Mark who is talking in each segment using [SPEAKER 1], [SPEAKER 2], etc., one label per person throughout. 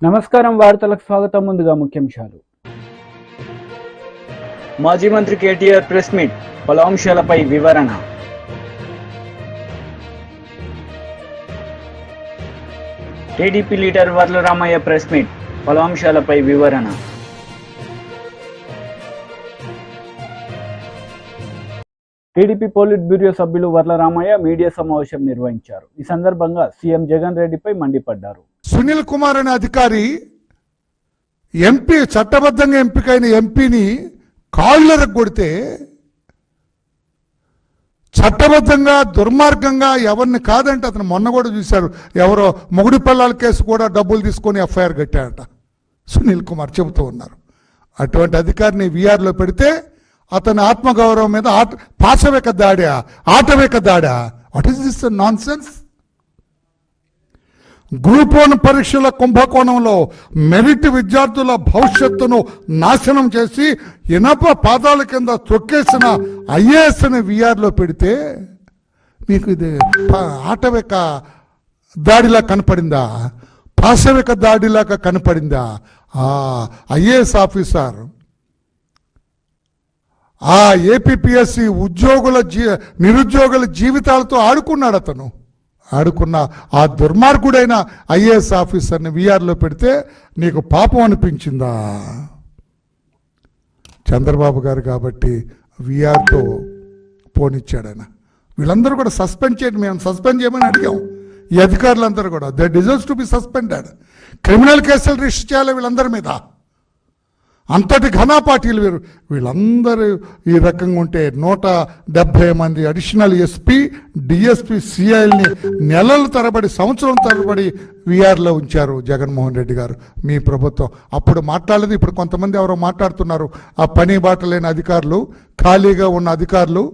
[SPEAKER 1] నమస్కారం వార్తలకు స్వాగతం. ముందుగా ముఖ్యాంశాలు.
[SPEAKER 2] మాజీ మంత్రి కేటీఆర్ ప్రెస్ మీట్, పలు అంశాలపై వివరణ. TDP leader Varla Ramaiah press meet, పలు అంశాలపై వివరణ.
[SPEAKER 1] టీడీపీ పోలిట్ బ్యూరో సభ్యులు వర్ల రామయ్య మీడియా సమావేశం నిర్వహించారు. ఈ సందర్భంగా సీఎం జగన్ రెడ్డిపై మండిపడ్డారు.
[SPEAKER 3] సునీల్ కుమార్ అనే అధికారి ఎంపీ, చట్టబద్ధంగా ఎంపికైన ఎంపీని కాళ్ళరకు కొడితే, చట్టబద్ధంగా దుర్మార్గంగా ఎవరిని కాదంటే అతను మొన్న కూడా చూశారు, ఎవరో మొగుడి పిల్లల కేసు కూడా డబ్బులు తీసుకొని ఎఫ్ఐఆర్ కట్టారట సునీల్ కుమార్ చెబుతూ ఉన్నారు. అటువంటి అధికారిని వీఆర్లో పెడితే అతని ఆత్మగౌరవం మీద పాశవిక దాడా, ఆటవిక దాడా? What is this nonsense? Group 1 పరీక్షల కుంభకోణంలో మెరిట్ విద్యార్థుల భవిష్యత్తును నాశనం చేసి ఇనప పాదాల కింద తొక్కేసిన ఐఏఎస్ని వీఆర్లో పెడితే మీకు ఇది ఆటవిక దాడిలా కనపడిందా? పాశవిక దాడిలాగా కనపడిందా? ఐఏఎస్ ఆఫీసర్ ఆ ఏపీపీఎస్సి నిరుద్యోగుల జీవితాలతో ఆడుకున్నాడు. అతను ఆడుకున్న ఆ దుర్మార్గుడైన ఐఏఎస్ ఆఫీసర్ని వీఆర్లో పెడితే నీకు పాపం అనిపించిందా? చంద్రబాబు గారు కాబట్టి వీఆర్తో పోనిచ్చాడు ఆయన. వీళ్ళందరూ కూడా సస్పెండ్ చేయండి, మేము సస్పెండ్ చేయమని అడిగాం. ఈ అధికారులందరూ కూడా they deserves to be suspended. Criminal కేసులు రిజిస్టర్ చేయాలి వీళ్ళందరి మీద. అంతటి ఘనాపాటీలు వీళ్ళందరూ ఈ రకంగా ఉంటే 170 మంది అడిషనల్ ఎస్పీ, డిఎస్పీ, సిఐల్ని నెలల తరబడి, సంవత్సరం తరబడి వీఆర్లో ఉంచారు జగన్మోహన్ రెడ్డి గారు, మీ ప్రభుత్వం. అప్పుడు మాట్లాడలేదు. ఇప్పుడు కొంతమంది ఎవరో మాట్లాడుతున్నారు, ఆ పని బాట లేని అధికారులు, ఖాళీగా ఉన్న అధికారులు.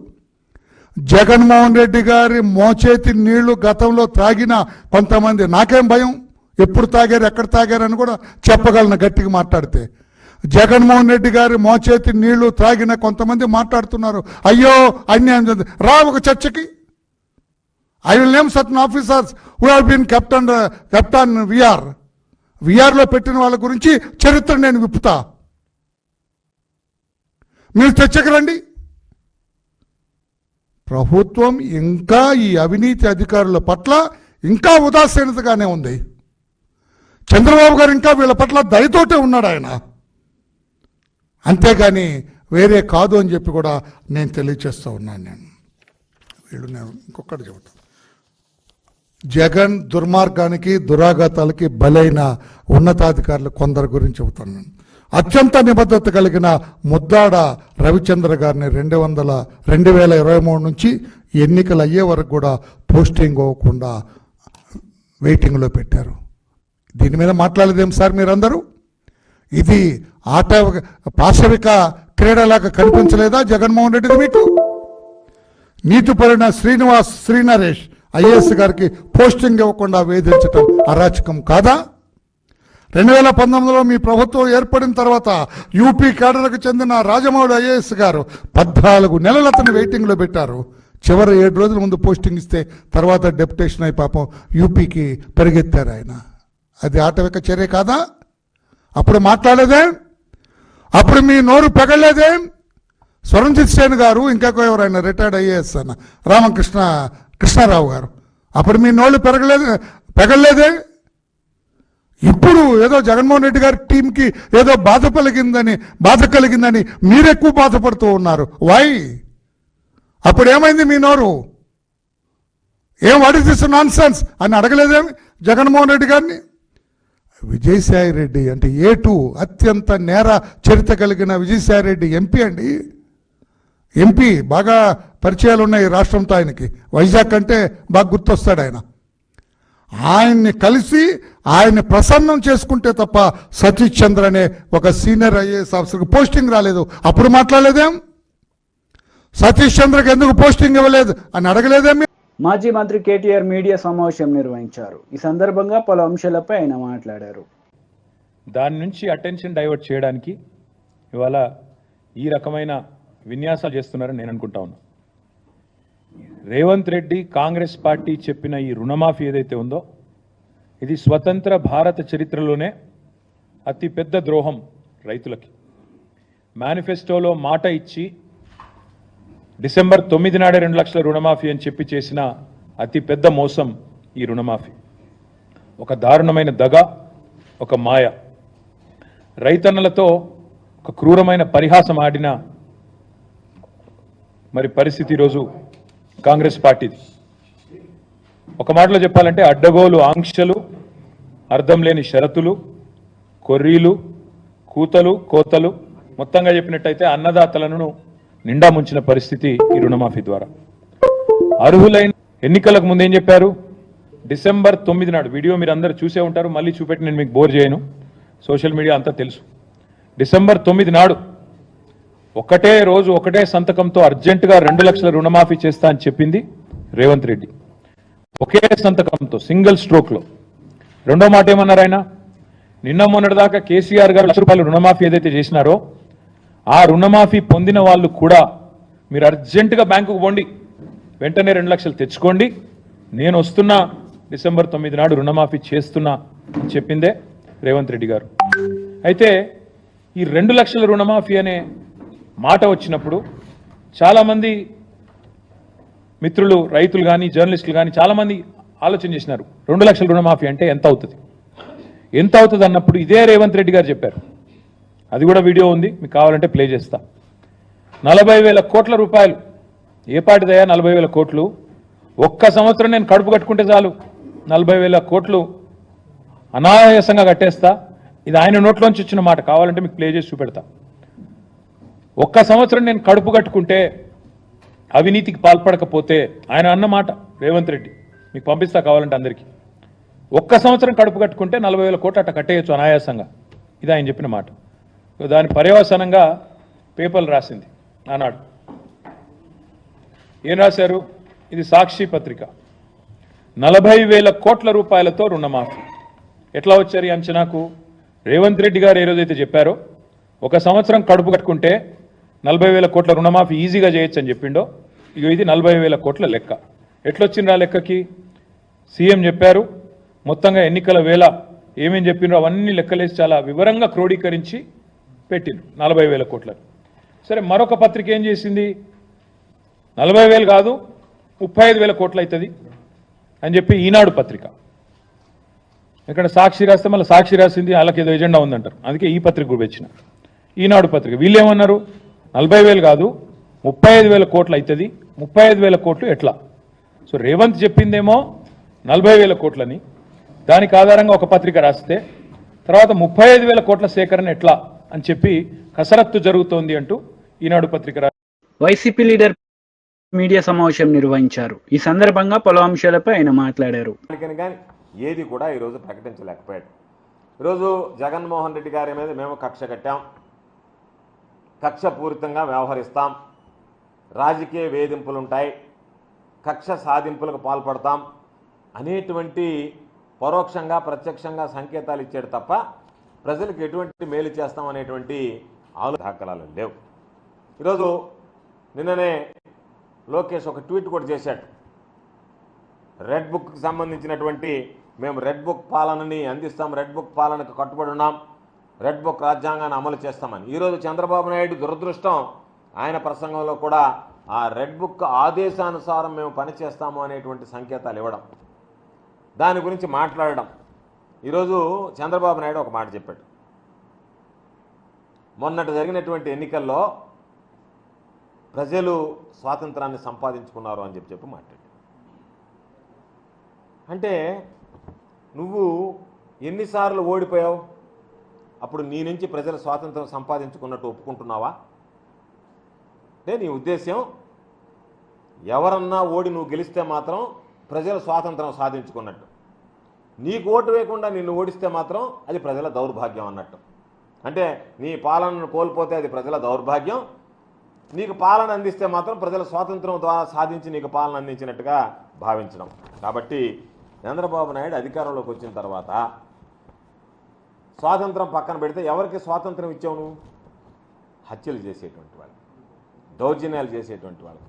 [SPEAKER 3] జగన్మోహన్ రెడ్డి గారి మోచేతి నీళ్లు గతంలో తాగిన కొంతమంది, నాకేం భయం, ఎప్పుడు తాగారు, ఎక్కడ తాగారు అని కూడా చెప్పగలను గట్టిగా మాట్లాడితే. జగన్మోహన్ రెడ్డి గారి మోచేతి నీళ్లు త్రాగిన కొంతమంది మాట్లాడుతున్నారు, అయ్యో అన్యాయం జరిగింది. రా ఒక చర్చకి. I will name certain officers who have been kept in వీఆర్లో పెట్టిన వాళ్ళ గురించి చరిత్ర నేను విప్పుతా. మీరు చర్చకి రండి. ప్రభుత్వం ఇంకా ఈ అవినీతి అధికారుల పట్ల ఇంకా ఉదాసీనతగానే ఉంది. చంద్రబాబు గారు ఇంకా వీళ్ళ పట్ల దయతోటే ఉన్నాడు ఆయన, అంతేగాని వేరే కాదు అని చెప్పి కూడా నేను తెలియచేస్తూ ఉన్నాను. నేను ఇంకొకటి చెబుతాను. జగన్ దుర్మార్గానికి, దురాఘాతాలకి బలైన ఉన్నతాధికారులు కొందరు గురించి చెబుతాను. అత్యంత నిబద్ధత కలిగిన ముద్దాడ రవిచంద్ర గారిని 2023 నుంచి ఎన్నికలు అయ్యే వరకు కూడా పోస్టింగ్ అవ్వకుండా వెయిటింగ్లో పెట్టారు. దీని మీద మాట్లాడలేదేం సార్ మీరందరూ? ఇది పాశవిక క్రీడలాగా కనిపించలేదా జగన్మోహన్ రెడ్డికి మీకు? నీతిపరిన శ్రీనరేష్ ఐఏఎస్ గారికి పోస్టింగ్ ఇవ్వకుండా వేధించటం అరాచకం కాదా? 2019లో మీ ప్రభుత్వం ఏర్పడిన తర్వాత యూపీ కేడర్కు చెందిన రాజమౌళి ఐఏఎస్ గారు 14 నెలలు అతను వెయిటింగ్లో పెట్టారు. చివరి 7 రోజుల ముందు పోస్టింగ్ ఇస్తే తర్వాత డెప్యుటేషన్ అయి పాపం యూపీకి పరిగెత్తారు ఆయన. అది ఆటవిక చర్య కాదా? అప్పుడు మాట్లాడలేదేం? అప్పుడు మీ నోరు పెగలేదేం? స్వరంజిత్ సేన్ గారు, ఇంకా ఎవరైనా రిటైర్డ్ ఐఏఎస్ అన్న కృష్ణారావు గారు, అప్పుడు మీ నోళ్ళు పెగలేదే? ఇప్పుడు ఏదో జగన్మోహన్ రెడ్డి గారి టీంకి ఏదో బాధ కలిగిందని మీరెక్కువ బాధపడుతూ ఉన్నారు. వై? అప్పుడు ఏమైంది మీ నోరు? What is this non sense అని అడగలేదేమి జగన్మోహన్ రెడ్డి గారిని? విజయసాయి రెడ్డి అంటే A2 అత్యంత నేర చరిత్ర కలిగిన విజయసాయి రెడ్డి ఎంపీ అండి. ఎంపీ బాగా పరిచయాలు ఉన్నాయి రాష్ట్రంతో ఆయనకి. వైజాగ్ అంటే బాగా గుర్తొస్తాడు ఆయన. ఆయన్ని కలిసి ఆయన్ని ప్రసన్నం చేసుకుంటే తప్ప సతీష్ చంద్ర అనే ఒక సీనియర్ ఐఏఎస్ ఆఫీసర్కి పోస్టింగ్ రాలేదు. అప్పుడు మాట్లాడలేదేం? సతీష్ చంద్రకి ఎందుకు పోస్టింగ్ ఇవ్వలేదు అని అడగలేదేమి?
[SPEAKER 1] మాజీ మంత్రి కేటీఆర్ మీడియా సమావేశం నిర్వహించారు. ఈ సందర్భంగా పలు అంశాలపై ఆయన మాట్లాడారు.
[SPEAKER 4] దాని నుంచి అటెన్షన్ డైవర్ట్ చేయడానికి ఇవాళ ఈ రకమైన విన్యాసాలు చేస్తున్నారని నేను అనుకుంటా ఉన్నా. రేవంత్ రెడ్డి కాంగ్రెస్ పార్టీ చెప్పిన ఈ రుణమాఫీ ఏదైతే ఉందో ఇది స్వతంత్ర భారత చరిత్రలోనే అతి పెద్ద ద్రోహం రైతులకి. మేనిఫెస్టోలో మాట ఇచ్చి డిసెంబర్ 9 నాడే 2 లక్షల రుణమాఫీ అని చెప్పి చేసిన అతి పెద్ద మోసం ఈ రుణమాఫీ. ఒక దారుణమైన దగ, ఒక మాయ. రైతన్నలతో ఒక క్రూరమైన పరిహాసం ఆడిన మరి పరిస్థితి ఈరోజు కాంగ్రెస్ పార్టీది. ఒక మాటలో చెప్పాలంటే అడ్డగోలు ఆంక్షలు, అర్థం లేని షరతులు, కొర్రీలు, కూతలు, కోతలు, మొత్తంగా చెప్పినట్టయితే అన్నదాతలను నిండా ముంచిన పరిస్థితి ఈ రుణమాఫీ ద్వారా. అర్హులైన ఎన్నికలకు ముందేం చెప్పారు? డిసెంబర్ 9 నాడు వీడియో మీరు అందరూ చూసే ఉంటారు, మళ్ళీ చూపెట్టి నేను మీకు బోర్ చేయను, సోషల్ మీడియా అంతా తెలుసు. డిసెంబర్ 9 నాడు ఒకటే రోజు ఒకటే సంతకంతో అర్జెంటుగా 2 లక్షల రుణమాఫీ చేస్తా అని చెప్పింది రేవంత్ రెడ్డి. ఒకే సంతకంతో సింగిల్ స్ట్రోక్లో. రెండో మాట ఏమన్నారు ఆయన? నిన్న మొన్నటిదాకా కేసీఆర్ గారు ₹1,00,000 రుణమాఫీ ఏదైతే చేసినారో ఆ రుణమాఫీ పొందిన వాళ్ళు కూడా మీరు అర్జెంటుగా బ్యాంకుకు పోండి, వెంటనే 2 లక్షలు తెచ్చుకోండి, నేను వస్తున్నా, డిసెంబర్ 9 నాడు రుణమాఫీ చేస్తున్నా అని చెప్పిందే రేవంత్ రెడ్డి గారు. అయితే ఈ 2 లక్షల రుణమాఫీ అనే మాట వచ్చినప్పుడు చాలామంది మిత్రులు, రైతులు కానీ జర్నలిస్టులు కానీ చాలామంది ఆలోచన చేసినారు, 2 లక్షల రుణమాఫీ అంటే ఎంత అవుతుంది, ఎంత అవుతుంది అన్నప్పుడు ఇదే రేవంత్ రెడ్డి గారు చెప్పారు. అది కూడా వీడియో ఉంది, మీకు కావాలంటే ప్లే చేస్తా. 40,000 కోట్ల రూపాయలు. ఏ పాటిదయా 40,000 కోట్లు? ఒక్క సంవత్సరం నేను కడుపు కట్టుకుంటే చాలు 40,000 కోట్లు అనాయాసంగా కట్టేస్తా. ఇది ఆయన నోట్లోంచి వచ్చిన మాట, కావాలంటే మీకు ప్లే చేసి చూపెడతా. ఒక్క సంవత్సరం నేను కడుపు కట్టుకుంటే, అవినీతికి పాల్పడకపోతే, ఆయన అన్న మాట రేవంత్ రెడ్డి, మీకు పంపిస్తా కావాలంటే అందరికీ. ఒక్క సంవత్సరం కడుపు కట్టుకుంటే 40,000 కోట్లు అట్ట కట్టేయచ్చు అనాయాసంగా. ఇది ఆయన చెప్పిన మాట. దాని పర్యవసానంగా పేపర్లు రాసింది ఆనాడు. ఏం రాశారు? ఇది సాక్షి పత్రిక. 40,000 కోట్ల రూపాయలతో రుణమాఫీ. ఎట్లా వచ్చారు ఈ అంచనాకు? రేవంత్ రెడ్డి గారు ఏ రోజైతే చెప్పారో ఒక సంవత్సరం కడుపు కట్టుకుంటే 40,000 కోట్ల రుణమాఫీ ఈజీగా చేయొచ్చు అని చెప్పిండో, ఇక ఇది 40,000 కోట్ల లెక్క. ఎట్లొచ్చిండ్రు ఆ లెక్కకి? సీఎం చెప్పారు, మొత్తంగా ఎన్నికల వేళ ఏమేం చెప్పిండ్రో అవన్నీ లెక్కలేసి చాలా వివరంగా క్రోడీకరించి పెట్టిండ్రు 40,000 కోట్లకు. సరే, మరొక పత్రిక ఏం చేసింది? 40,000 కాదు 35,000 కోట్లు అవుతుంది అని చెప్పి ఈనాడు పత్రిక. ఇక్కడ సాక్షి రాస్తే మళ్ళీ సాక్షి రాసింది వాళ్ళకి ఏదో ఎజెండా ఉందంటారు, అందుకే ఈ పత్రిక కూడా వచ్చిన. ఈనాడు పత్రిక వీళ్ళు ఏమన్నారు? 40,000 కాదు 35,000 కోట్లు అవుతుంది. 35,000 కోట్లు ఎట్లా? సో రేవంత్ చెప్పిందేమో 40,000 కోట్లని, దానికి ఆధారంగా ఒక పత్రిక రాస్తే తర్వాత 35,000 కోట్ల సేకరణ ఎట్లా అని చెప్పి కసరత్తు జరుగుతోంది అంటూ ఈనాడు పత్రిక.
[SPEAKER 2] వైసీపీ లీడర్ మీడియా సమావేశం నిర్వహించారు. ఈ సందర్భంగా పలు అంశాలపై ఆయన మాట్లాడారు.
[SPEAKER 5] కానీ ఏది కూడా ఈరోజు ప్రకటించలేకపోయాడు. ఈరోజు జగన్మోహన్ రెడ్డి గారి మీద మేము కక్ష కట్టాం, కక్షపూరితంగా వ్యవహరిస్తాం, రాజకీయ వేధింపులుంటాయి, కక్ష సాధింపులకు పాల్పడతాం అనేటువంటి పరోక్షంగా ప్రత్యక్షంగా సంకేతాలు ఇచ్చాడు తప్ప ప్రజలకు ఎటువంటి మేలు చేస్తాం అనేటువంటి దాఖలాలు లేవు. ఈరోజు నిన్ననే లోకేష్ ఒక ట్వీట్ కూడా చేశాడు. రెడ్ బుక్కి సంబంధించినటువంటి మేము రెడ్ బుక్ పాలనని అందిస్తాం, రెడ్ బుక్ పాలనకు కట్టుబడి ఉన్నాం, రెడ్ బుక్ రాజ్యాంగాన్ని అమలు చేస్తామని. ఈరోజు చంద్రబాబు నాయుడు దురదృష్టం, ఆయన ప్రసంగంలో కూడా ఆ రెడ్ బుక్ ఆదేశానుసారం మేము పనిచేస్తాము అనేటువంటి సంకేతాలు ఇవ్వడం, దాని గురించి మాట్లాడడం. ఈరోజు చంద్రబాబు నాయుడు ఒక మాట చెప్పాడు. మొన్నటి జరిగినటువంటి ఎన్నికల్లో ప్రజలు స్వాతంత్రాన్ని సంపాదించుకున్నారు అని చెప్పి మాట్లాడాడు. అంటే నువ్వు ఎన్నిసార్లు ఓడిపోయావు? అప్పుడు నీ నుంచి ప్రజలు స్వాతంత్రం సంపాదించుకున్నట్టు ఒప్పుకుంటున్నావా? అంటే నీ ఉద్దేశ్యం ఎవరన్నా ఓడి నువ్వు గెలిస్తే మాత్రం ప్రజలు స్వాతంత్రం సాధించుకున్నట్టు, నీకు ఓటు వేయకుండా నిన్ను ఓడిస్తే మాత్రం అది ప్రజల దౌర్భాగ్యం అన్నట్టు. అంటే నీ పాలనను కోల్పోతే అది ప్రజల దౌర్భాగ్యం, నీకు పాలన అందిస్తే మాత్రం ప్రజల స్వాతంత్రం ద్వారా సాధించి నీకు పాలన అందించినట్టుగా భావించడం. కాబట్టి చంద్రబాబు నాయుడు అధికారంలోకి వచ్చిన తర్వాత స్వాతంత్రం పక్కన పెడితే ఎవరికి స్వాతంత్రం ఇచ్చావు నువ్వు? హత్యలు చేసేటువంటి వాళ్ళకి, దౌర్జన్యాలు చేసేటువంటి వాళ్ళకి,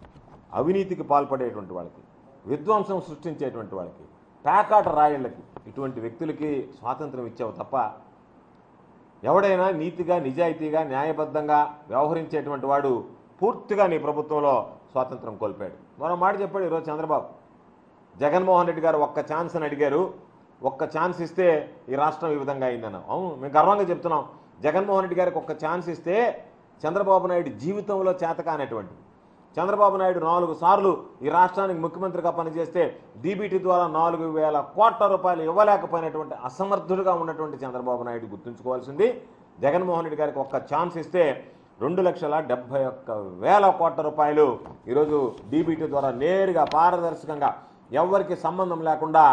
[SPEAKER 5] అవినీతికి పాల్పడేటువంటి వాళ్ళకి, విధ్వంసం సృష్టించేటువంటి వాళ్ళకి, పేకాట రాయిళ్ళకి, ఇటువంటి వ్యక్తులకి స్వాతంత్రం ఇచ్చావు తప్ప ఎవడైనా నీతిగా నిజాయితీగా న్యాయబద్ధంగా వ్యవహరించేటువంటి వాడు పూర్తిగా నీ ప్రభుత్వంలో స్వాతంత్రం కోల్పోయాడు. మరో మాట చెప్పాడు ఈరోజు చంద్రబాబు. జగన్మోహన్ రెడ్డి గారు ఒక్క ఛాన్స్ అని అడిగారు, ఒక్క ఛాన్స్ ఇస్తే ఈ రాష్ట్రం ఈ విధంగా అయిందన్నాం. అవును, మేము గర్వంగా చెప్తున్నాం. జగన్మోహన్ రెడ్డి గారికి ఒక్క ఛాన్స్ ఇస్తే చంద్రబాబు నాయుడు జీవితంలో చేతకానటువంటి చంద్రబాబు నాయుడు 4 సార్లు ఈ రాష్ట్రానికి ముఖ్యమంత్రిగా పనిచేస్తే డీబీటీ ద్వారా 4,000 కోట్ల రూపాయలు ఇవ్వలేకపోయినటువంటి అసమర్థుడుగా ఉన్నటువంటి చంద్రబాబు నాయుడు గుర్తుంచుకోవాల్సింది. జగన్మోహన్ రెడ్డి గారికి ఒక్క ఛాన్స్ ఇస్తే 2,71,000 కోట్ల రూపాయలు ఈరోజు డీబీటీ ద్వారా నేరుగా పారదర్శకంగా ఎవరికి సంబంధం లేకుండా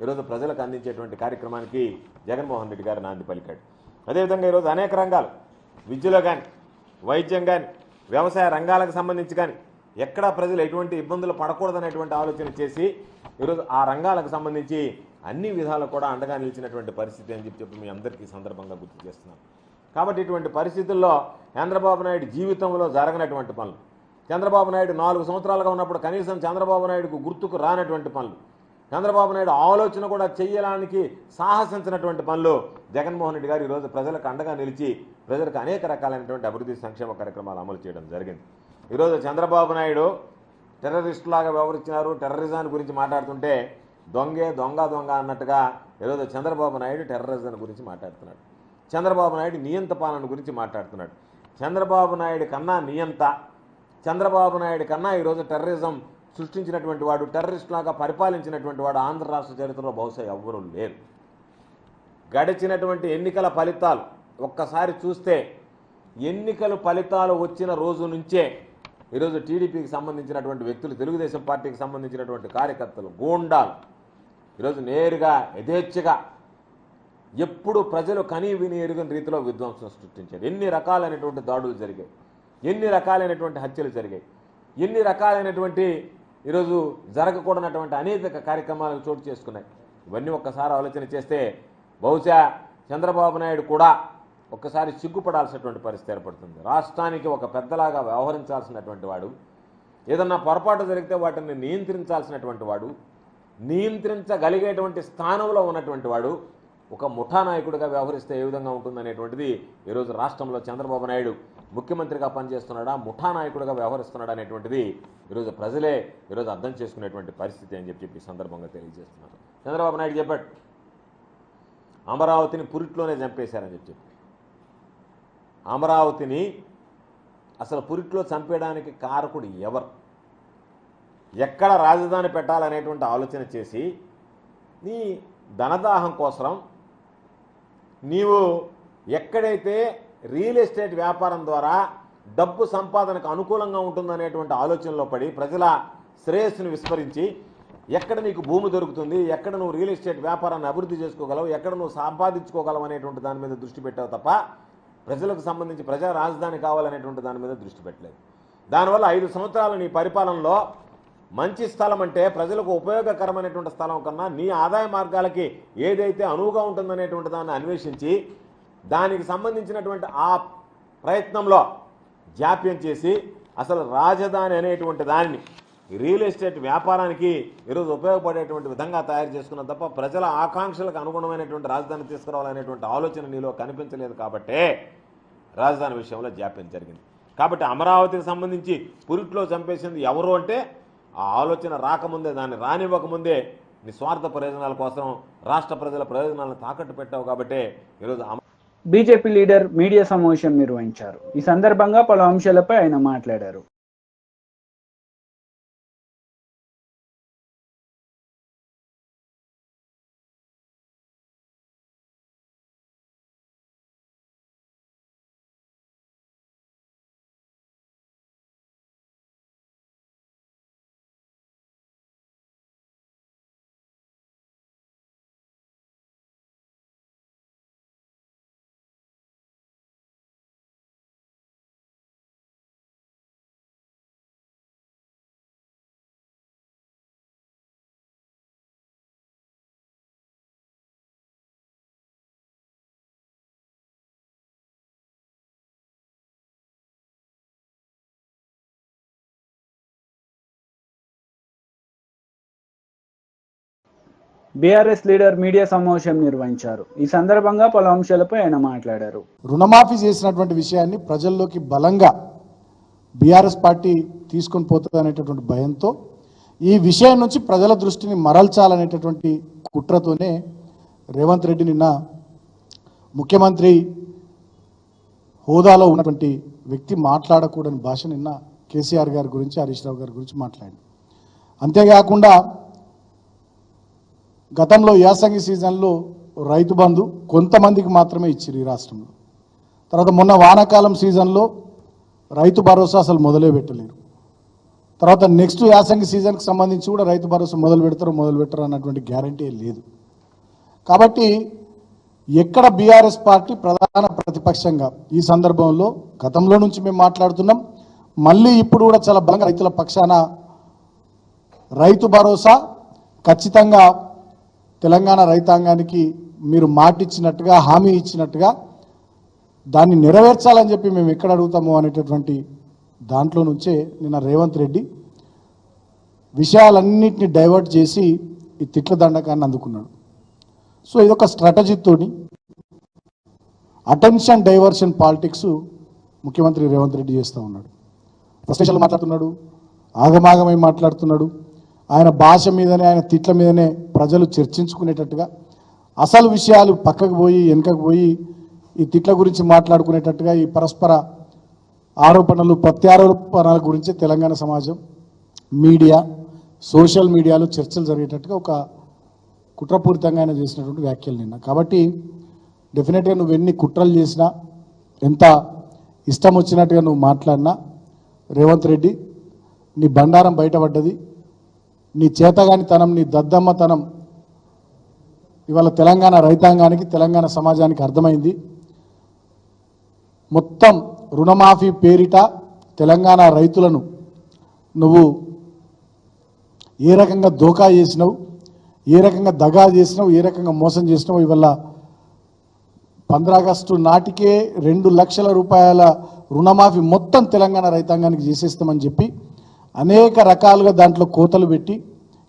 [SPEAKER 5] ఈరోజు ప్రజలకు అందించేటువంటి కార్యక్రమానికి జగన్మోహన్ రెడ్డి గారు నాంది పలికాడు. అదేవిధంగా ఈరోజు అనేక రంగాలు, విద్యలో కానీ, వైద్యం కానీ, వ్యవసాయ రంగాలకు సంబంధించి కానీ ఎక్కడా ప్రజలు ఎటువంటి ఇబ్బందులు పడకూడదనేటువంటి ఆలోచన చేసి ఈరోజు ఆ రంగాలకు సంబంధించి అన్ని విధాలు కూడా అండగా నిలిచినటువంటి పరిస్థితి అని చెప్పి మీ అందరికీ సందర్భంగా గుర్తు చేస్తున్నాను. కాబట్టి ఇటువంటి పరిస్థితుల్లో చంద్రబాబు నాయుడు జీవితంలో జరగనటువంటి పనులు, చంద్రబాబు నాయుడు 4 సంవత్సరాలుగా ఉన్నప్పుడు కనీసం చంద్రబాబు నాయుడుకు గుర్తుకు రానటువంటి పనులు, చంద్రబాబు నాయుడు ఆలోచన కూడా చేయడానికి సాహసించినటువంటి పనులు జగన్మోహన్ రెడ్డి గారు ఈరోజు ప్రజలకు అండగా నిలిచి ప్రజలకు అనేక రకాలైనటువంటి అభివృద్ధి సంక్షేమ కార్యక్రమాలు అమలు చేయడం జరిగింది. ఈరోజు చంద్రబాబు నాయుడు టెర్రరిస్టులాగా వ్యవహరించినారు, టెర్రరిజం గురించి మాట్లాడుతుంటే దొంగ అన్నట్టుగా ఈరోజు చంద్రబాబు నాయుడు టెర్రరిజం గురించి మాట్లాడుతున్నాడు. చంద్రబాబు నాయుడు నియంత పాలన గురించి మాట్లాడుతున్నాడు. చంద్రబాబు నాయుడు కన్నా నియంత, చంద్రబాబు నాయుడు కన్నా ఈరోజు టెర్రరిజం సృష్టించినటువంటి వాడు, టెర్రరిస్ట్ లాగా పరిపాలించినటువంటి వాడు ఆంధ్ర రాష్ట్ర చరిత్రలో బహుశా ఎవ్వరూ లేరు. గడిచినటువంటి ఎన్నికల ఫలితాలు ఒక్కసారి చూస్తే ఎన్నికల ఫలితాలు వచ్చిన రోజు నుంచే ఈరోజు టీడీపీకి సంబంధించినటువంటి వ్యక్తులు, తెలుగుదేశం పార్టీకి సంబంధించినటువంటి కార్యకర్తలు, గూండాలు ఈరోజు నేరుగా యథేచ్ఛగా ఎప్పుడు ప్రజలు కనీ విని ఎరుగని రీతిలో విధ్వంసం సృష్టించారు. ఎన్ని రకాలైనటువంటి దాడులు జరిగాయి, ఎన్ని రకాలైనటువంటి హత్యలు జరిగాయి, ఎన్ని రకాలైనటువంటి ఈరోజు జరగకూడనటువంటి అనేక కార్యక్రమాలు చోటు చేసుకున్నాయి. ఇవన్నీ ఒక్కసారి ఆలోచన చేస్తే బహుశా చంద్రబాబు నాయుడు కూడా ఒక్కసారి సిగ్గుపడాల్సినటువంటి పరిస్థితి ఏర్పడుతుంది. రాష్ట్రానికి ఒక పెద్దలాగా వ్యవహరించాల్సినటువంటి వాడు, ఏదన్నా పొరపాటు జరిగితే వాటిని నియంత్రించాల్సినటువంటి వాడు, నియంత్రించగలిగేటువంటి స్థానంలో ఉన్నటువంటి వాడు ఒక ముఠా నాయకుడిగా వ్యవహరిస్తే ఏ విధంగా ఉంటుందనేటువంటిది ఈరోజు రాష్ట్రంలో చంద్రబాబు నాయుడు ముఖ్యమంత్రిగా పనిచేస్తున్నాడా, ముఠా నాయకుడిగా వ్యవహరిస్తున్నాడా అనేటువంటిది ఈరోజు ప్రజలే ఈరోజు అర్థం చేసుకునేటువంటి పరిస్థితి అని చెప్పి సందర్భంగా తెలియజేస్తున్నారు. చంద్రబాబు నాయుడు చెప్పాడు, అమరావతిని పురిట్లోనే చంపేశారని చెప్పి. అమరావతిని అసలు పురిట్లో చంపేయడానికి కారకుడు ఎవరు, ఎక్కడ రాజధాని పెట్టాలనేటువంటి ఆలోచన చేసి నీ ధనదాహం కోసం నీవు ఎక్కడైతే రియల్ ఎస్టేట్ వ్యాపారం ద్వారా డబ్బు సంపాదనకు అనుకూలంగా ఉంటుందనేటువంటి ఆలోచనలో పడి ప్రజల శ్రేయస్సును విస్మరించి ఎక్కడ నీకు భూమి దొరుకుతుంది, ఎక్కడ నువ్వు రియల్ ఎస్టేట్ వ్యాపారాన్ని అభివృద్ధి చేసుకోగలవు, ఎక్కడ నువ్వు సంపాదించుకోగలవు అనేటువంటి దాని మీద దృష్టి పెట్టావు తప్ప ప్రజలకు సంబంధించి ప్రజా రాజధాని కావాలనేటువంటి దాని మీద దృష్టి పెట్టలేదు. దానివల్ల 5 సంవత్సరాలు నీ పరిపాలనలో మంచి స్థలం అంటే ప్రజలకు ఉపయోగకరమైనటువంటి స్థలం కన్నా నీ ఆదాయ మార్గాలకి ఏదైతే అనువుగా ఉంటుందనేటువంటి దాన్ని అన్వేషించి దానికి సంబంధించినటువంటి ఆ ప్రయత్నంలో జాప్యం చేసి అసలు రాజధాని అనేటువంటి దానిని రియల్ ఎస్టేట్ వ్యాపారానికి ఈరోజు ఉపయోగపడేటువంటి విధంగా తయారు చేసుకున్నాం తప్ప ప్రజల ఆకాంక్షలకు అనుగుణమైనటువంటి రాజధాని తీసుకురావాలనేటువంటి ఆలోచన నీలో కనిపించలేదు. కాబట్టే రాజధాని విషయంలో జాప్యం జరిగింది. కాబట్టి అమరావతికి సంబంధించి పురిట్లో చంపేసింది ఎవరు అంటే ఆ ఆలోచన రాకముందే, దాన్ని రానివ్వకముందే నీ స్వార్థ ప్రయోజనాల కోసం రాష్ట్ర ప్రజల ప్రయోజనాలను తాకట్టు పెట్టావు. కాబట్టే ఈరోజు
[SPEAKER 1] బీజేపీ లీడర్ మీడియా సమావేశం నిర్వహించారు. ఈ సందర్భంగా పలు అంశాలపై ఆయన మాట్లాడారు. బీఆర్ఎస్ లీడర్ మీడియా సమావేశం నిర్వహించారు. ఈ సందర్భంగా పలు అంశాలపై ఆయన మాట్లాడారు.
[SPEAKER 6] రుణమాఫీ చేసినటువంటి విషయాన్ని ప్రజల్లోకి బలంగా బీఆర్ఎస్ పార్టీ తీసుకొని పోతుంది అనేటటువంటి భయంతో ఈ విషయం నుంచి ప్రజల దృష్టిని మరల్చాలనేటటువంటి కుట్రతోనే రేవంత్ రెడ్డి నిన్న ముఖ్యమంత్రి హోదాలో ఉన్నటువంటి వ్యక్తి మాట్లాడకూడని భాష నిన్న కేసీఆర్ గారి గురించి, హరీష్ రావు గారి గురించి మాట్లాడింది. అంతేకాకుండా గతంలో యాసంగి సీజన్లో రైతు బంధు కొంతమందికి మాత్రమే ఇచ్చారు ఈ రాష్ట్రంలో. తర్వాత మొన్న వానాకాలం సీజన్లో రైతు భరోసా అసలు మొదలే పెట్టలేరు. తర్వాత నెక్స్ట్ యాసంగి సీజన్కి సంబంధించి కూడా రైతు భరోసా మొదలు పెట్టరు అన్నటువంటి గ్యారంటీ లేదు. కాబట్టి ఎక్కడ బీఆర్ఎస్ పార్టీ ప్రధాన ప్రతిపక్షంగా ఈ సందర్భంలో గతంలో నుంచి మేము మాట్లాడుతున్నాం, మళ్ళీ ఇప్పుడు కూడా చాలా బలంగా రైతుల పక్షాన రైతు భరోసా ఖచ్చితంగా తెలంగాణ రైతాంగానికి మీరు మాటిచ్చినట్టుగా, హామీ ఇచ్చినట్టుగా దాన్ని నెరవేర్చాలని చెప్పి మేము ఎక్కడ అడుగుతాము అనేటటువంటి దాంట్లో నుంచే నిన్న రేవంత్ రెడ్డి విషయాలన్నింటినీ డైవర్ట్ చేసి ఈ తిట్ల దండకాన్ని అందుకున్నాడు. సో ఇదొక స్ట్రాటజీతోని అటెన్షన్ డైవర్షన్ పాలిటిక్స్ ముఖ్యమంత్రి రేవంత్ రెడ్డి చేస్తూ ఉన్నాడు. ఫ్రస్ట్రేషన్లు మాట్లాడుతున్నాడు, ఆగమాగమై మాట్లాడుతున్నాడు. ఆయన భాష మీదనే, ఆయన తిట్ల మీదనే ప్రజలు చర్చించుకునేటట్టుగా, అసలు విషయాలు పక్కకు పోయి వెనుకకు పోయి ఈ తిట్ల గురించి మాట్లాడుకునేటట్టుగా, ఈ పరస్పర ఆరోపణలు ప్రత్యారోపణల గురించి తెలంగాణ సమాజం, మీడియా, సోషల్ మీడియాలో చర్చలు జరిగేటట్టుగా ఒక కుట్రపూరితంగా ఆయన చేసినటువంటి వ్యాఖ్యలు నిన్న. కాబట్టి డెఫినెట్గా నువ్వు ఎన్ని కుట్రలు చేసినా, ఎంత ఇష్టం వచ్చినట్టుగా నువ్వు మాట్లాడినా, రేవంత్ రెడ్డి నీ బండారం బయటపడ్డది, నీ చేతగానితనం, నీ దద్దమ్మతనం ఇవాళ తెలంగాణ రైతాంగానికి, తెలంగాణ సమాజానికి అర్థమైంది. మొత్తం రుణమాఫీ పేరిట తెలంగాణ రైతులను నువ్వు ఏ రకంగా దోకా చేసినావు, ఏ రకంగా దగా చేసినావు, ఏ రకంగా మోసం చేసినావు. ఇవాళ 15 ఆగస్టు నాటికే 2 లక్షల రూపాయల రుణమాఫీ మొత్తం తెలంగాణ రైతాంగానికి చేసేస్తామని చెప్పి అనేక రకాలుగా దాంట్లో కోతలు పెట్టి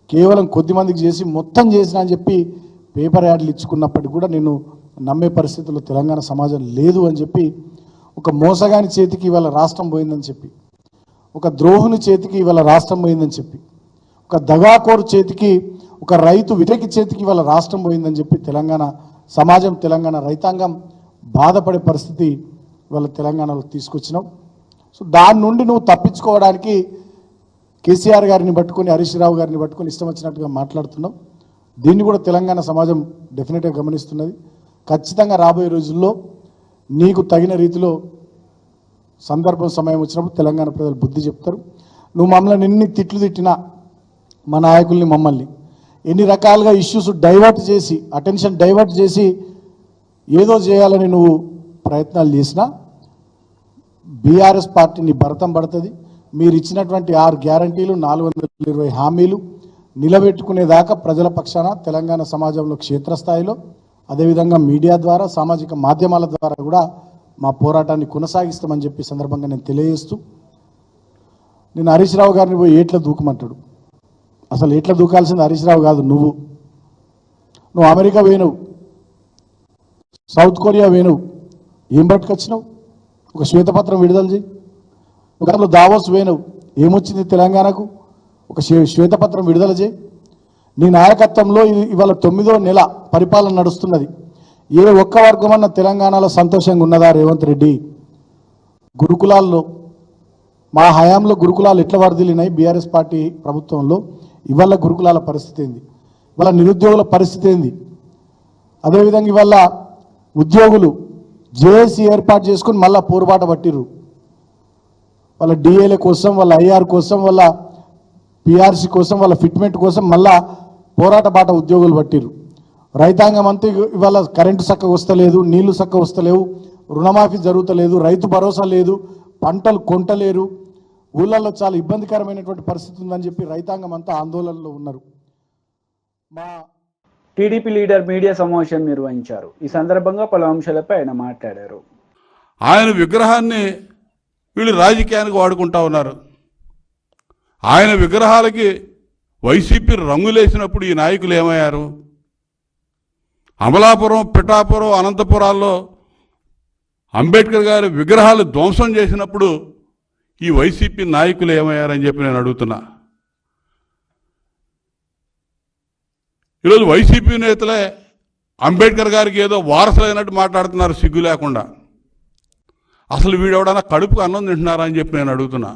[SPEAKER 6] కేవలం కొద్ది మందికి చేసి మొత్తం చేసినా అని చెప్పి పేపర్ యాడ్లు ఇచ్చుకున్నప్పటికీ కూడా నేను నమ్మే పరిస్థితుల్లో తెలంగాణ సమాజం లేదు అని చెప్పి, ఒక మోసగాని చేతికి ఇవాళ రాష్ట్రం పోయిందని చెప్పి, ఒక ద్రోహుని చేతికి ఇవాళ రాష్ట్రం పోయిందని చెప్పి, ఒక దగాకోరు చేతికి, ఒక రైతు వ్యతిరేకి చేతికి ఇవాళ రాష్ట్రం పోయిందని చెప్పి తెలంగాణ సమాజం, తెలంగాణ రైతాంగం బాధపడే పరిస్థితి ఇవాళ తెలంగాణలో తీసుకొచ్చినావు. సో దాని నుండి నువ్వు తప్పించుకోవడానికి కేసీఆర్ గారిని పట్టుకొని, హరీష్ రావు గారిని పట్టుకొని ఇష్టం వచ్చినట్టుగా మాట్లాడుతున్నావు. దీన్ని కూడా తెలంగాణ సమాజం డెఫినెట్గా గమనిస్తున్నది. ఖచ్చితంగా రాబోయే రోజుల్లో నీకు తగిన రీతిలో సందర్భం, సమయం వచ్చినప్పుడు తెలంగాణ ప్రజలు బుద్ధి చెప్తారు. నువ్వు మమ్మల్ని ఎన్ని తిట్లు తిట్టినా, మా నాయకుల్ని, మమ్మల్ని ఎన్ని రకాలుగా ఇష్యూస్ డైవర్ట్ చేసి, అటెన్షన్ డైవర్ట్ చేసి ఏదో చేయాలని నువ్వు ప్రయత్నాలు చేసినా బీఆర్ఎస్ పార్టీని భరతం పడుతుంది. మీరు ఇచ్చినటువంటి 6 గ్యారంటీలు, 420 హామీలు నిలబెట్టుకునేదాకా ప్రజల పక్షాన తెలంగాణ సమాజంలో క్షేత్రస్థాయిలో, అదేవిధంగా మీడియా ద్వారా, సామాజిక మాధ్యమాల ద్వారా కూడా మా పోరాటాన్ని కొనసాగిస్తామని చెప్పి సందర్భంగా నేను తెలియజేస్తూ, నేను హరీష్ రావు గారిని పోయి ఏట్లా దూకమంటాడు. అసలు ఎట్లా దూకాల్సింది హరీష్ రావు కాదు, నువ్వు అమెరికా పోయినవు, సౌత్ కొరియా పోయినవు, ఏం పట్టుకొచ్చినావు? ఒక శ్వేతపత్రం విడుదల చేయి. గతంలో దావోస్ పోయినవు, ఏమొచ్చింది తెలంగాణకు? ఒక శ్వేతపత్రం విడుదల చేయి. నీ నాయకత్వంలో ఇవాళ 9వ నెల పరిపాలన నడుస్తున్నది. ఏ ఒక్క వర్గమన్న తెలంగాణలో సంతోషంగా ఉన్నదా రేవంత్ రెడ్డి? గురుకులాల్లో, మా హయాంలో గురుకులాలు ఎట్లా వరదిలినాయి బీఆర్ఎస్ పార్టీ ప్రభుత్వంలో, ఇవాళ గురుకులాల పరిస్థితి ఏంది? ఇవాళ నిరుద్యోగుల పరిస్థితి ఏంది? అదేవిధంగా ఇవాళ ఉద్యోగులు జేఏసీ ఏర్పాటు చేసుకుని మళ్ళా పోరుబాట పట్టిర్రు. వాళ్ళ డిఏల కోసం, వాళ్ళ ఐఆర్ కోసం, వాళ్ళ పిఆర్సీ కోసం, వాళ్ళ ఫిట్మెంట్ కోసం మళ్ళా పోరాట బాట ఉద్యోగులు పట్టిర్రు. రైతాంగం అంతా ఇవాళ కరెంటు చక్కగా వస్తలేదు, నీళ్లు చక్కగా వస్తలేవు, రుణమాఫీ జరుగుతలేదు, రైతు భరోసా లేదు, పంటలు కొంటలేరు, ఊళ్ళల్లో చాలా ఇబ్బందికరమైనటువంటి పరిస్థితి ఉందని చెప్పి రైతాంగం అంతా ఆందోళనలో ఉన్నారు.
[SPEAKER 1] టీడీపీ లీడర్ మీడియా సమావేశం నిర్వహించారు. ఈ సందర్భంగా పలు అంశాలపై ఆయన మాట్లాడారు.
[SPEAKER 7] ఆయన విగ్రహాన్ని వీళ్ళు రాజకీయానికి వాడుకుంటా ఉన్నారు. ఆయన విగ్రహాలకి వైసీపీ రంగులేసినప్పుడు ఈ నాయకులు ఏమయ్యారు? అమలాపురం, పిఠాపురం, అనంతపురాల్లో అంబేద్కర్ గారి విగ్రహాలు ధ్వంసం చేసినప్పుడు ఈ వైసీపీ నాయకులు ఏమయ్యారని చెప్పి నేను అడుగుతున్నా. ఈరోజు వైసీపీ నేతలే అంబేద్కర్ గారికి ఏదో వారసులైనట్టు మాట్లాడుతున్నారు సిగ్గు లేకుండా. అసలు వీడెవడన్నా కడుపుకు అన్నం తింటున్నారా అని చెప్పి నేను అడుగుతున్నా.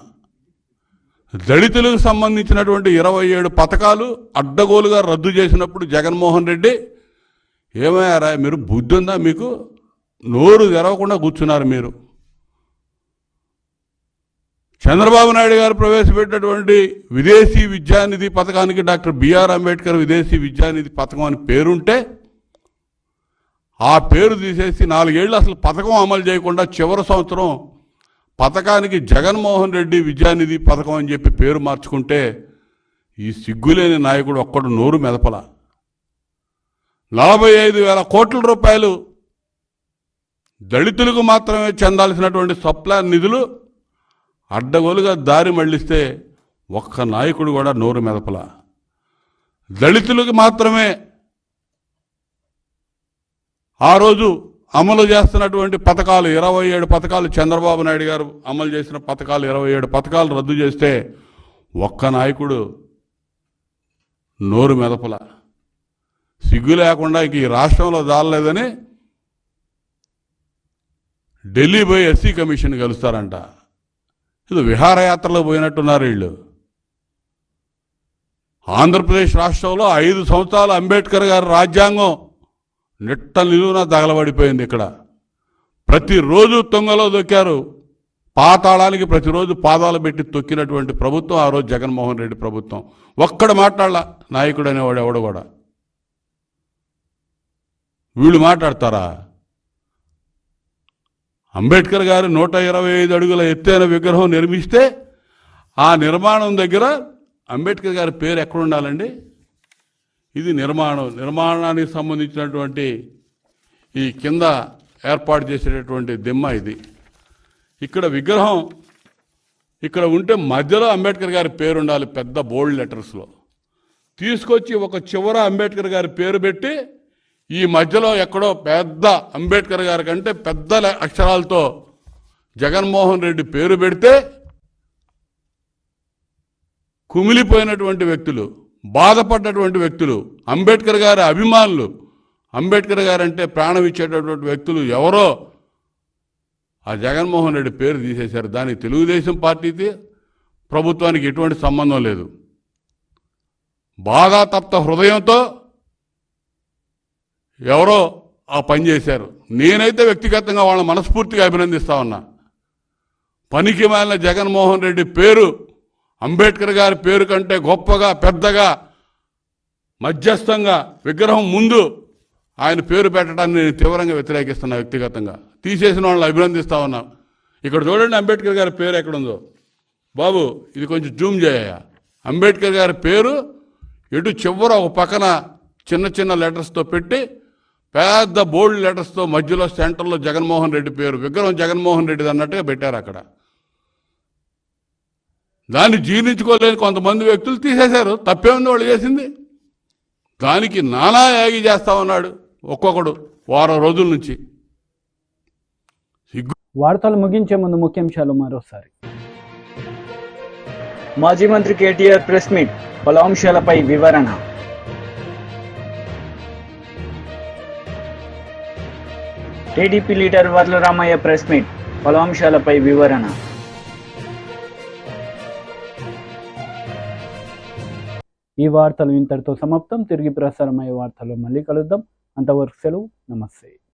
[SPEAKER 7] దళితులకు సంబంధించినటువంటి 27 పథకాలు అడ్డగోలుగా రద్దు చేసినప్పుడు జగన్మోహన్ రెడ్డి ఏమయ్యారా, మీరు బుద్ధి ఉందా మీకు? నోరు తెరవకుండా కూర్చున్నారు మీరు. చంద్రబాబు నాయుడు గారు ప్రవేశపెట్టినటువంటి విదేశీ విద్యానిధి పథకానికి డాక్టర్ బిఆర్ అంబేద్కర్ విదేశీ విద్యానిధి పథకం అని పేరుంటే ఆ పేరు తీసేసి 4 ఏళ్ళు అసలు పథకం అమలు చేయకుండా చివరి సంవత్సరం పథకానికి జగన్మోహన్ రెడ్డి విద్యానిధి పథకం అని చెప్పి పేరు మార్చుకుంటే ఈ సిగ్గులేని నాయకుడు ఒక్కడు నోరు మెదపల. 45,000 కోట్ల రూపాయలు దళితులకు మాత్రమే చెందాల్సినటువంటి సప్లాన్ నిధులు అడ్డగోలుగా దారి మళ్లిస్తే ఒక్క నాయకుడు కూడా నోరు మెదపల. దళితులకు మాత్రమే ఆ రోజు అమలు చేస్తున్నటువంటి పథకాలు 27 పథకాలు చంద్రబాబు నాయుడు గారు అమలు చేసిన పథకాలు 27 పథకాలు రద్దు చేస్తే ఒక్క నాయకుడు నోరు మెదపల. సిగ్గు లేకుండా ఇంక ఈ రాష్ట్రంలో దాలలేదని ఢిల్లీ పోయి ఎస్సీ కమిషన్ కలుస్తారంట. ఇది విహారయాత్రలో పోయినట్టున్నారు వీళ్ళు. ఆంధ్రప్రదేశ్ రాష్ట్రంలో 5 సంవత్సరాలు అంబేద్కర్ గారి రాజ్యాంగం నిట్ట నిలువున తగలబడిపోయింది. ఇక్కడ ప్రతిరోజు తొంగలో దొక్కారు, పాతాళానికి ప్రతిరోజు పాదాలు పెట్టి తొక్కినటువంటి ప్రభుత్వం ఆ రోజు జగన్మోహన్ రెడ్డి ప్రభుత్వం. ఒక్కడ మాట్లాడలా నాయకుడు అనేవాడు ఎవడు కూడా. వీళ్ళు మాట్లాడతారా? అంబేద్కర్ గారు 125 అడుగుల ఎత్తైన విగ్రహం నిర్మిస్తే ఆ నిర్మాణం దగ్గర అంబేద్కర్ గారి పేరు ఎక్కడ ఉండాలండి? ఇది నిర్మాణానికి సంబంధించినటువంటి ఈ కింద ఏర్పాటు చేసేటటువంటి దిమ్మ ఇది. ఇక్కడ విగ్రహం ఇక్కడ ఉంటే మధ్యలో అంబేద్కర్ గారి పేరు ఉండాలి పెద్ద బోల్డ్ లెటర్స్లో. తీసుకొచ్చి ఒక చివర అంబేద్కర్ గారి పేరు పెట్టి ఈ మధ్యలో ఎక్కడో పెద్ద అంబేద్కర్ గారి కంటే పెద్ద అక్షరాలతో జగన్మోహన్ రెడ్డి పేరు పెడితే కుమిలిపోయినటువంటి వ్యక్తులు, బాధపడ్డటువంటి వ్యక్తులు, అంబేద్కర్ గారి అభిమానులు, అంబేద్కర్ గారు అంటే ప్రాణం ఇచ్చేటటువంటి వ్యక్తులు ఎవరో ఆ జగన్మోహన్ రెడ్డి పేరు తీసేశారు. దానికి తెలుగుదేశం పార్టీకి ప్రభుత్వానికి ఎటువంటి సంబంధం లేదు. బాధాతప్త హృదయంతో ఎవరో ఆ పని చేశారు. నేనైతే వ్యక్తిగతంగా వాళ్ళని మనస్ఫూర్తిగా అభినందిస్తా ఉన్నా. పనికి మాలిన జగన్మోహన్ రెడ్డి పేరు అంబేద్కర్ గారి పేరు కంటే గొప్పగా, పెద్దగా, మధ్యస్థంగా విగ్రహం ముందు ఆయన పేరు పెట్టడాన్ని నేను తీవ్రంగా వ్యతిరేకిస్తున్నా. వ్యక్తిగతంగా తీసేసిన వాళ్ళని అభినందిస్తా ఉన్నా. ఇక్కడ చూడండి అంబేద్కర్ గారి పేరు ఎక్కడుందో. బాబు ఇది కొంచెం జూమ్ చేయ. అంబేద్కర్ గారి పేరు ఎటు చివర ఒక పక్కన చిన్న చిన్న లెటర్స్తో పెట్టి పెద్ద బోల్డ్ లెటర్స్తో మధ్యలో సెంటర్లో జగన్మోహన్ రెడ్డి పేరు, విగ్రహం జగన్మోహన్ రెడ్డిది అన్నట్టుగా పెట్టారు అక్కడ. దాన్ని జీర్ణించుకోలేని కొంతమంది వ్యక్తులు తీసేశారు. తప్పేముంది వాళ్ళు చేసింది? దానికి నానా యాగి చేస్తా ఉన్నాడు ఒక్కొక్కడు వారం రోజుల నుంచి.
[SPEAKER 1] వార్తలు ముగించే ముందు ముఖ్యాంశాలు మరోసారి.
[SPEAKER 2] మాజీ మంత్రి కేటీఆర్ ప్రెస్ మీట్, పలు అంశాలపై వివరణ. TDP leader Varla Ramaiah press meet, పలు అంశాలపై వివరణ.
[SPEAKER 1] ఈ వార్తలు ఇంతటితో సమాప్తం. తిరిగి ప్రసారమయ్యే వార్తలు మళ్ళీ కలుద్దాం. అంతవరకు సెలవు. నమస్తే.